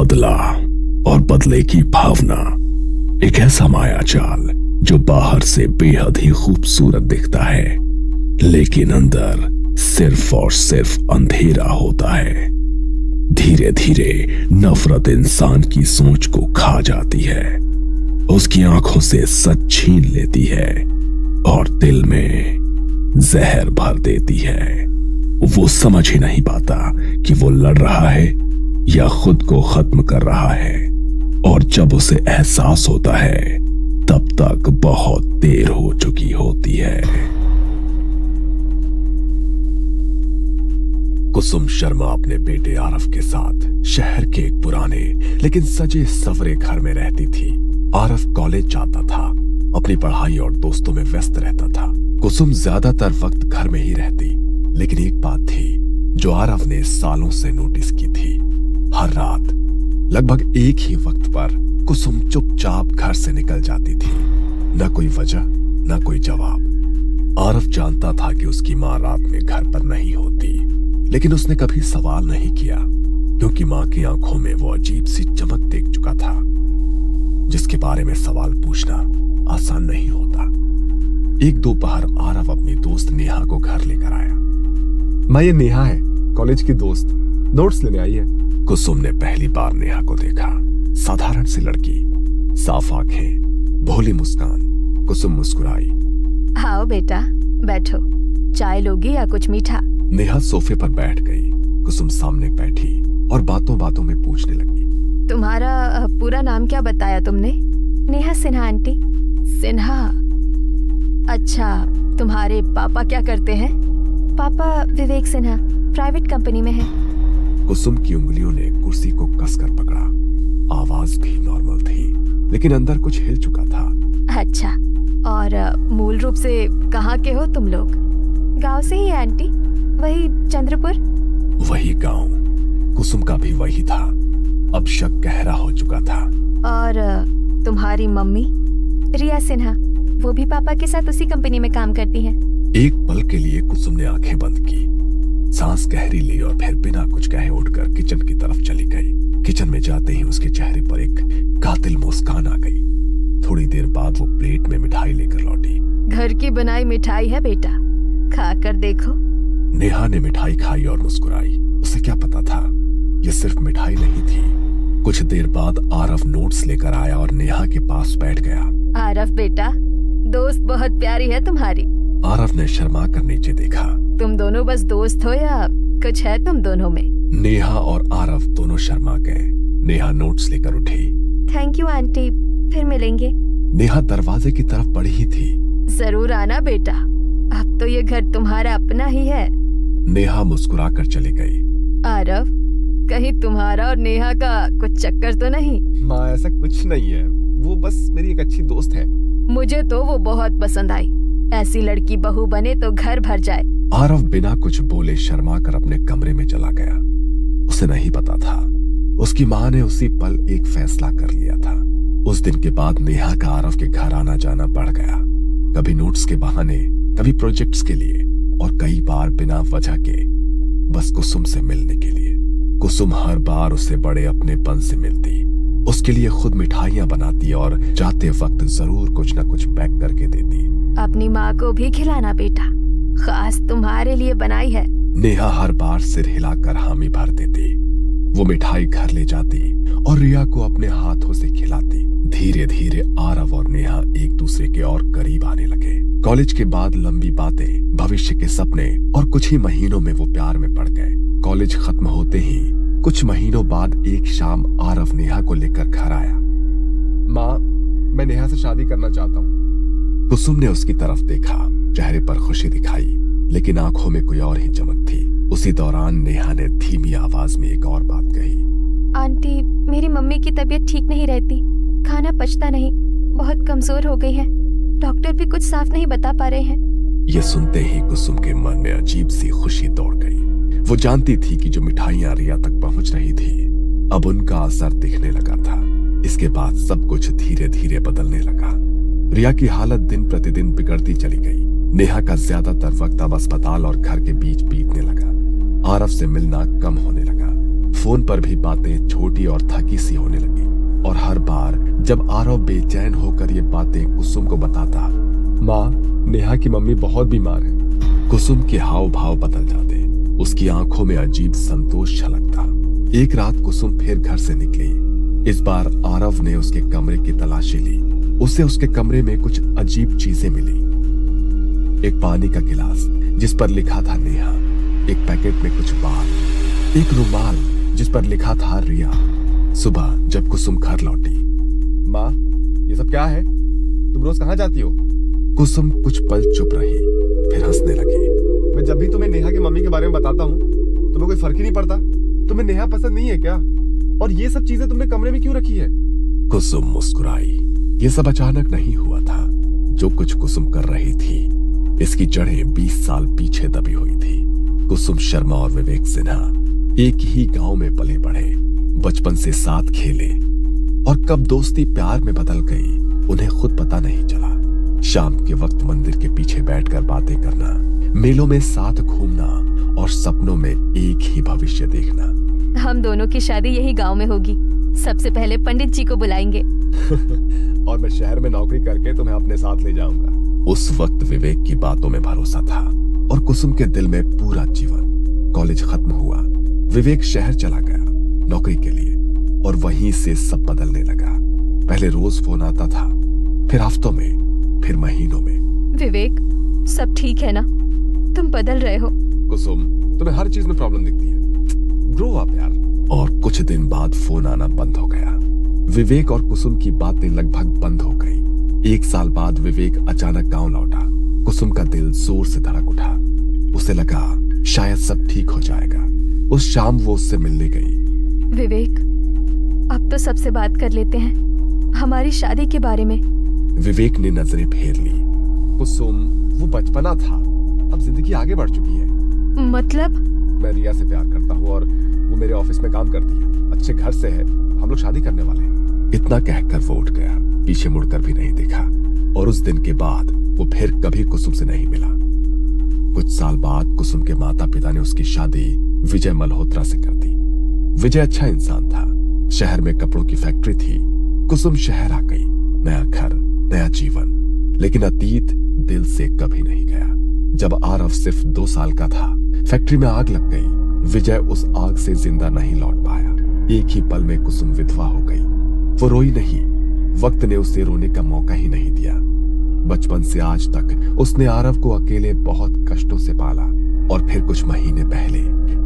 बदला और बदले की भावना एक ऐसा मायाजाल जो बाहर से बेहद ही खूबसूरत दिखता है, लेकिन अंदर सिर्फ और सिर्फ अंधेरा होता है। धीरे धीरे नफरत इंसान की सोच को खा जाती है, उसकी आंखों से सच छीन लेती है और दिल में जहर भर देती है। वो समझ ही नहीं पाता कि वो लड़ रहा है या खुद को खत्म कर रहा है, और जब उसे एहसास होता है तब तक बहुत देर हो चुकी होती है। कुसुम शर्मा अपने बेटे आरव के साथ शहर के एक पुराने लेकिन सजे सवरे घर में रहती थी। आरव कॉलेज जाता था, अपनी पढ़ाई और दोस्तों में व्यस्त रहता था। कुसुम ज्यादातर वक्त घर में ही रहती, लेकिन एक बात थी जो आरव ने सालों से नोटिस की थी। हर रात लगभग एक ही वक्त पर कुसुम चुपचाप घर से निकल जाती थी। न कोई वजह, न कोई जवाब। आरव जानता था कि उसकी माँ रात में घर पर नहीं होती, लेकिन उसने कभी सवाल नहीं किया, क्योंकि माँ की आंखों में वो अजीब सी चमक देख चुका था, जिसके बारे में सवाल पूछना आसान नहीं होता। एक दोपहर आरव अपनी दोस्त नेहा को घर लेकर आया। माँ, ये नेहा है, कॉलेज की दोस्त, नोट्स लेने आई है। कुसुम ने पहली बार नेहा को देखा। साधारण सी लड़की, साफ आंखें, भोली मुस्कान। कुसुम मुस्कुराई। आओ बेटा, बैठो। चाय लोगी या कुछ मीठा? नेहा सोफे पर बैठ गई। कुसुम सामने बैठी और बातों बातों में पूछने लगी। तुम्हारा पूरा नाम क्या बताया तुमने? नेहा सिन्हा आंटी। सिन्हा? अच्छा, तुम्हारे पापा क्या करते हैं? पापा विवेक सिन्हा, प्राइवेट कंपनी में है। कुसुम की उंगलियों ने कुर्सी को कसकर पकड़ा। आवाज भी नॉर्मल थी, लेकिन अंदर कुछ हिल चुका था। अच्छा, और मूल रूप से कहाँ के हो तुम लोग? गांव से ही आंटी, वही चंद्रपुर? वही गांव। कुसुम का भी वही था। अब शक गहरा हो चुका था। और तुम्हारी मम्मी? रिया सिन्हा, वो भी पापा के साथ उसी कंपनी में काम करती हैं। एक पल के लिए कुसुम ने आंखें बंद की, सांस गहरी ली और फिर बिना कुछ कहे उठकर किचन की तरफ चली गई। किचन में जाते ही उसके चेहरे पर एक कातिल मुस्कान आ गई। थोड़ी देर बाद वो प्लेट में मिठाई लेकर लौटी। घर की बनाई मिठाई है बेटा, खा कर देखो। नेहा ने मिठाई खाई और मुस्कुराई। उसे क्या पता था, ये सिर्फ मिठाई नहीं थी। कुछ देर बाद आरव नोट्स लेकर आया और नेहा के पास बैठ गया। आरव बेटा, दोस्त बहुत प्यारी है तुम्हारी। आरव ने शर्मा कर नीचे देखा। तुम दोनों बस दोस्त हो या कुछ है तुम दोनों में? नेहा और आरव दोनों शर्मा गए। नेहा नोट्स लेकर उठी। थैंक यू आंटी, फिर मिलेंगे। नेहा दरवाजे की तरफ बढ़ी ही थी। जरूर आना बेटा, अब तो ये घर तुम्हारा अपना ही है। नेहा मुस्कुराकर चली गई। आरव, कहीं तुम्हारा और नेहा का कुछ चक्कर तो नहीं? माँ, ऐसा कुछ नहीं है, वो बस मेरी एक अच्छी दोस्त है। मुझे तो वो बहुत पसंद आई। ऐसी लड़की बहू बने तो घर भर जाए। आरव बिना कुछ बोले शर्मा कर अपने कमरे में चला गया। उसे नहीं पता था, उसकी माँ ने उसी पल एक फैसला कर लिया था। उस दिन के बाद नेहा का आरव के घर आना जाना बढ़ गया। कभी नोट्स के बहाने, कभी प्रोजेक्ट्स के लिए, और कई बार बिना वजह के, बस कुसुम से मिलने के लिए। कुसुम हर बार उसे बड़े अपनेपन से मिलती, उसके लिए खुद मिठाइयां बनाती और जाते वक्त जरूर कुछ न कुछ पैक करके देती। अपनी माँ को भी खिलाना बेटा, खास तुम्हारे लिए बनाई है। नेहा हर बार सिर हिलाकर हामी भर देती। वो मिठाई घर ले जाती और रिया को अपने हाथों से खिलाती। धीरे धीरे आरव और नेहा एक दूसरे के और करीब आने लगे। कॉलेज के बाद लंबी बातें, भविष्य के सपने, और कुछ ही महीनों में वो प्यार में पड़ गए। कॉलेज खत्म होते ही कुछ महीनों बाद एक शाम आरव नेहा को लेकर घर आया। माँ, मैं नेहा से शादी करना चाहता हूँ। कुसुम ने उसकी तरफ देखा, चेहरे पर खुशी दिखाई, लेकिन आंखों में कोई और ही चमक थी। उसी दौरान नेहा ने धीमी आवाज में एक और बात कही। आंटी, मेरी मम्मी की तबीयत ठीक नहीं रहती, खाना पचता नहीं, बहुत कमजोर हो गई है। डॉक्टर भी कुछ साफ नहीं बता पा रहे हैं। ये सुनते ही कुसुम के मन में अजीब सी खुशी दौड़ गई। वो जानती थी कि जो मिठाइयां रिया तक पहुंच रही थी, अब उनका असर दिखने लगा था। इसके बाद सब कुछ धीरे धीरे बदलने लगा। रिया की हालत दिन प्रतिदिन बिगड़ती चली गई। नेहा का ज्यादातर वक्त अब अस्पताल और घर के बीच बीतने लगा। आरव से मिलना कम होने लगा। फोन पर भी बातें छोटी और थकी सी होने लगी और हर बार जब आरव बेचैन होकर ये बातें कुसुम को बताता, माँ, नेहा की मम्मी बहुत बीमार है। कुसुम के हाव भाव बदल जाते। उसकी आंखों में अजीब संतोष छलकता। एक रात कुसुम फिर घर से निकली। इस बार आरव ने उसके कमरे की तलाशी ली। उसे उसके कमरे में कुछ अजीब चीजें मिली। एक पानी का गिलास जिस पर लिखा था नेहा, एक पैकेट में कुछ बाल, एक रुमाल जिस पर लिखा था रिया। सुबह जब कुसुम घर लौटी, माँ, ये सब क्या है? तुम रोज कहाँ जाती हो? कुसुम कुछ पल चुप रही, फिर हंसने लगी। मैं जब भी तुम्हें नेहा की मम्मी के बारे में बताता हूँ, तुम्हें कोई फर्क ही नहीं पड़ता। तुम्हें नेहा पसंद नहीं है क्या? और ये सब चीजें तुमने कमरे में क्यों रखी है? कुसुम मुस्कुराई। ये सब अचानक नहीं हुआ था। जो कुछ कुसुम कर रही थी, इसकी जड़ें 20 साल पीछे दबी हुई थी। कुसुम शर्मा और विवेक सिन्हा एक ही गांव में पले बढ़े, बचपन से साथ खेले और कब दोस्ती प्यार में बदल गई उन्हें खुद पता नहीं चला। शाम के वक्त मंदिर के पीछे बैठकर बातें करना, मेलों में साथ घूमना और सपनों में एक ही भविष्य देखना। हम दोनों की शादी यही गांव में होगी। सबसे पहले पंडित जी को बुलाएंगे। और मैं शहर में नौकरी करके तुम्हें अपने साथ ले जाऊंगा। उस वक्त विवेक की बातों में भरोसा था और कुसुम के दिल में पूरा जीवन। कॉलेज खत्म हुआ, विवेक शहर चला गया नौकरी के लिए और वहीं से सब बदलने लगा। पहले रोज फोन आता था, फिर हफ्तों में, फिर महीनों में। विवेक, सब ठीक है ना? तुम बदल रहे हो। कुसुम, तुम्हें हर चीज में प्रॉब्लम दिखती है। ग्रो अप यार। और कुछ दिन बाद फोन आना बंद हो गया। विवेक और कुसुम की बातें लगभग बंद हो गई। 1 साल बाद विवेक अचानक गांव लौटा। कुसुम का दिल जोर से धड़क उठा। उसे लगा शायद सब ठीक हो जाएगा। उस शाम वो उससे मिलने गई। विवेक, अब तो सबसे बात कर लेते हैं हमारी शादी के बारे में। विवेक ने नजरें फेर ली। कुसुम, वो बचपना था, अब जिंदगी आगे बढ़ चुकी है। मतलब? मैं रिया से प्यार करता हूँ और वो मेरे ऑफिस में काम करती है, अच्छे घर से है, हम लोग शादी करने वाले हैं। इतना कहकर वो उठ गया, पीछे मुड़कर भी नहीं देखा और उस दिन के बाद वो फिर कभी कुसुम से नहीं मिला। कुछ साल बाद कुसुम के माता पिता ने उसकी शादी विजय मल्होत्रा से कर दी। विजय अच्छा इंसान था, शहर में कपड़ों की फैक्ट्री थी। कुसुम शहर आ गई, नया घर, नया जीवन, लेकिन अतीत दिल से कभी नहीं गया। जब आरव सिर्फ 2 साल का था, फैक्ट्री में आग लग गई। विजय उस आग से जिंदा नहीं लौट पाया। एक ही पल में कुसुम विधवा हो गई। वो रोई नहीं, वक्त ने उसे रोने का मौका ही नहीं दिया। बचपन से आज तक उसने आरव को अकेले बहुत कष्टों से पाला और फिर कुछ महीने पहले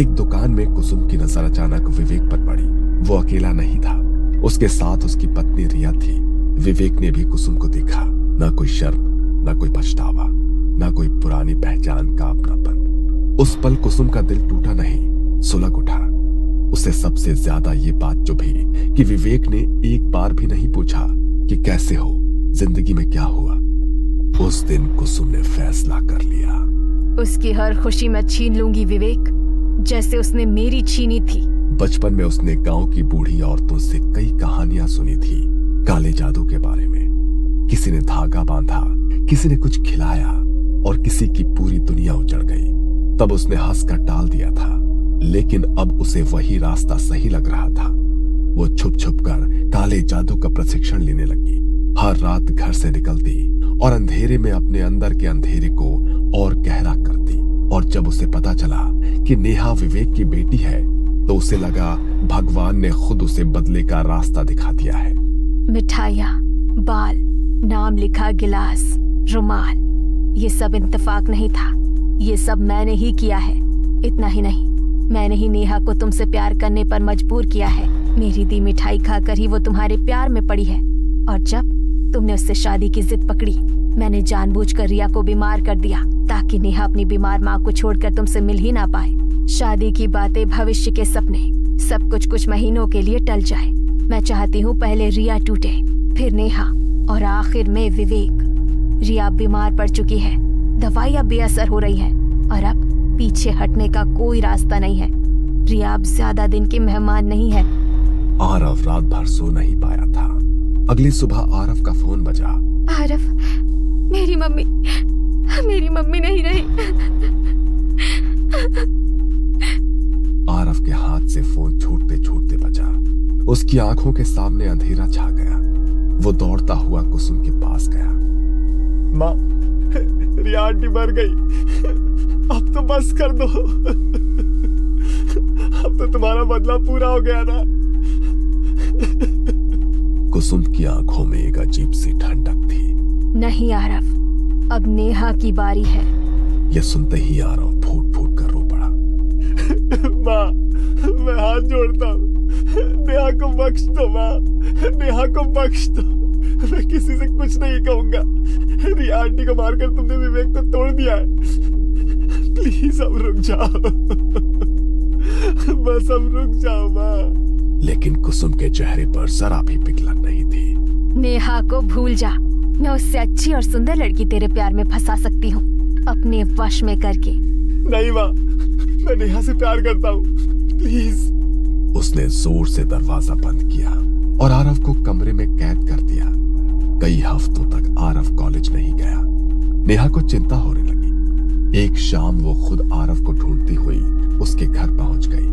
एक दुकान में कुसुम की नजर अचानक विवेक पर पड़ी। वो अकेला नहीं था, उसके साथ उसकी पत्नी रिया थी। विवेक ने भी कुसुम को देखा, ना कोई शर्म, ना कोई पछतावा, ना कोई पुरानी पहचान का अपनापन। उस पल कुसुम का दिल टूटा नहीं, सुलग उठा। उसे सबसे ज्यादा ये बात चुभी कि विवेक ने एक बार भी नहीं पूछा कि कैसे हो, जिंदगी में क्या हुआ। उस दिन कुसुम ने फैसला कर लिया, उसकी हर खुशी मैं छीन लूंगी विवेक, जैसे उसने मेरी छीनी थी। बचपन में उसने गांव की बूढ़ी औरतों से कई कहानियां सुनी थी काले जादू के बारे में। किसी ने धागा बांधा, किसी ने कुछ खिलाया और किसी की पूरी दुनिया उजड़ गई। तब उसने हंसकर टाल दिया था, लेकिन अब उसे वही रास्ता सही लग रहा था। वो छुप छुप कर काले जादू का प्रशिक्षण लेने लगी। हर रात घर से निकलती और अंधेरे में अपने अंदर के अंधेरे को और गहरा करती। और जब उसे पता चला कि नेहा विवेक की बेटी है, तो उसे लगा भगवान ने खुद उसे बदले का रास्ता दिखा दिया है। मिठाइयाँ, बाल, नाम लिखा गिलास, रुमाल, ये सब इत्तेफाक नहीं था, ये सब मैंने ही किया है। इतना ही नहीं, मैंने ही नेहा को तुमसे प्यार करने पर मजबूर किया है। मेरी दी मिठाई खाकर ही वो तुम्हारे प्यार में पड़ी है। और जब तुमने उससे शादी की जिद पकड़ी, मैंने जानबूझकर रिया को बीमार कर दिया ताकि नेहा अपनी बीमार माँ को छोड़कर तुमसे मिल ही ना पाए। शादी की बातें, भविष्य के सपने, सब कुछ महीनों के लिए टल जाए। मैं चाहती हूँ पहले रिया टूटे, फिर नेहा और आखिर में विवेक। रिया बीमार पड़ चुकी है, दवाइयाँ बेअसर हो रही हैं और अब पीछे हटने का कोई रास्ता नहीं है। रिया अब ज्यादा दिन की मेहमान नहीं है। आरव रात भर सो नहीं पाया था। अगली सुबह आरव का फोन बजा। आरव, मेरी मम्मी नहीं रही। आरव के हाथ से फोन छूटते उसकी आंखों के सामने अंधेरा छा गया। वो दौड़ता हुआ कुसुम के पास गया। माँ, रिया आंटी मर गई। अब तो बस कर दो। अब तो तुम्हारा बदला पूरा हो गया ना। कुसुम की आंखों में एक अजीब सी ठंडक थी। नहीं आरव, अब नेहा की बारी है। यह सुनते ही आरव फूट फूट कर रो पड़ा। माँ, मैं हाथ जोड़ता हूँ, नेहा को बख्श दो माँ, नेहा को बख्श दो। मैं किसी से कुछ नहीं कहूंगा। रिया आंटी को मारकर तुमने विवेक को तोड़ दिया है। प्लीज अब रुक जाओ। बस अब रुक जाओ माँ। लेकिन कुसुम के चेहरे पर जरा भी पिघलन नहीं थी। नेहा को भूल जा। मैं उससे अच्छी और सुंदर लड़की तेरे प्यार में फंसा सकती हूँ, अपने वश में करके। नहीं माँ, मैं नेहा से प्यार करता हूँ, प्लीज। उसने जोर से दरवाजा बंद किया और आरव को कमरे में कैद कर दिया। कई हफ्तों तक आरव कॉलेज नहीं गया। नेहा को चिंता होने लगी। एक शाम वो खुद आरव को ढूंढती हुई उसके घर पहुंच गई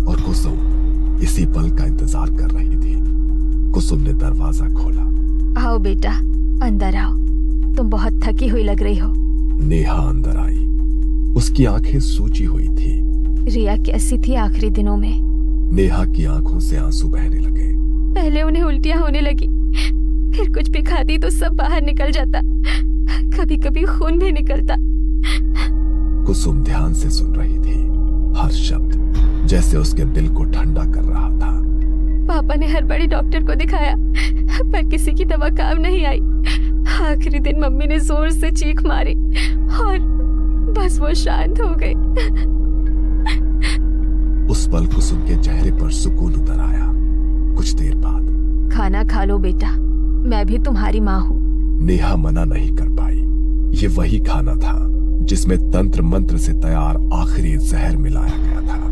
और कुसुम इसी पल का इंतजार कर रही थी। कुसुम ने दरवाजा खोला। आओ बेटा, अंदर आओ। तुम बहुत थकी हुई लग रही हो। नेहा अंदर आई। उसकी आंखें सूजी हुई थी। रिया कैसी थी आखिरी दिनों में? नेहा की आंखों से आंसू बहने लगे। पहले उन्हें उल्टियां होने लगी, फिर कुछ भी खाती तो सब बाहर निकल जाता, कभी कभी खून भी निकलता। कुसुम ध्यान से सुन रही थी। हर शब्द जैसे उसके दिल को ठंडा कर रहा था। पापा ने हर बड़े डॉक्टर को दिखाया, पर किसी की दवा काम नहीं आई। आखिरी दिन मम्मी ने जोर से चीख मारी और बस वो शांत हो गई। उस पल कुसुम के चेहरे पर सुकून उतर आया। कुछ देर बाद, खाना खा लो बेटा, मैं भी तुम्हारी माँ हूँ। नेहा मना नहीं कर पाई। ये वही खाना था जिसमें तंत्र मंत्र से तैयार आखिरी जहर मिलाया गया था।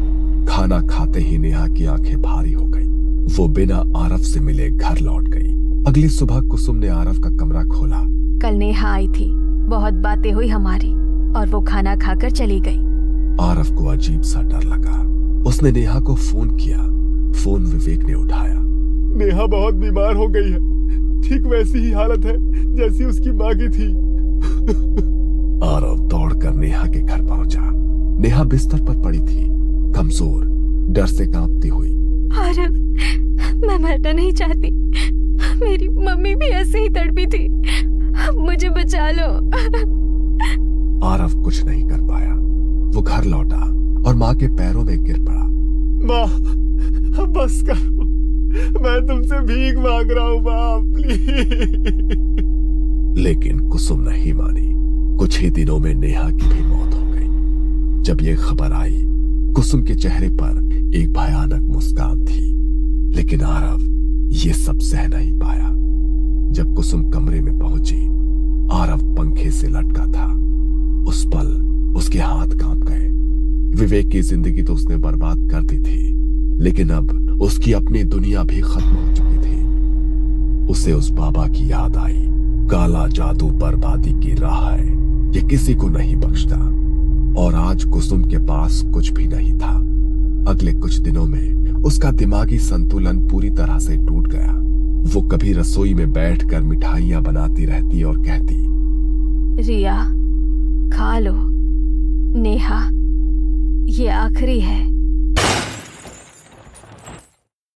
खाना खाते ही नेहा की आंखें भारी हो गई। वो बिना आरव से मिले घर लौट गई। अगली सुबह कुसुम ने आरव का कमरा खोला। कल नेहा आई थी, बहुत बातें हुई हमारी और वो खाना खाकर चली गई। आरव को अजीब सा डर लगा। उसने नेहा को फोन किया। फोन विवेक ने उठाया। नेहा बहुत बीमार हो गई है, ठीक वैसी ही हालत है जैसी उसकी माँ की थी। आरव दौड़कर नेहा के घर पहुंचा। नेहा बिस्तर पर पड़ी थी, कमजोर, डर से कांपती हुई। आरव, मैं मरना नहीं चाहती। मेरी मम्मी भी ऐसे ही तड़पी थी, मुझे बचा लो। आरव कुछ नहीं कर पाया। वो घर लौटा और माँ के पैरों में गिर पड़ा। माँ, बस करो, मैं तुमसे भीख मांग रहा हूँ माँ, प्लीज। लेकिन कुसुम नहीं मानी। कुछ ही दिनों में नेहा की भी मौत हो गई। जब ये खबर आई, कुसुम के चेहरे पर एक भयानक मुस्कान थी। लेकिन आरव ये सब सह नहीं पाया। जब कुसुम कमरे में पहुंची, आरव पंखे से लटका था। उस पल उसके हाथ कांप गए। विवेक की जिंदगी तो उसने बर्बाद कर दी थी, लेकिन अब उसकी अपनी दुनिया भी खत्म हो चुकी थी। उसे उस बाबा की याद आई। काला जादू बर्बादी की राह है, ये किसी को नहीं बख्शता। और आज कुसुम के पास कुछ भी नहीं था। अगले कुछ दिनों में उसका दिमागी संतुलन पूरी तरह से टूट गया। वो कभी रसोई में बैठकर मिठाइयां बनाती रहती और कहती, रिया, खा लो। नेहा, ये आखिरी है।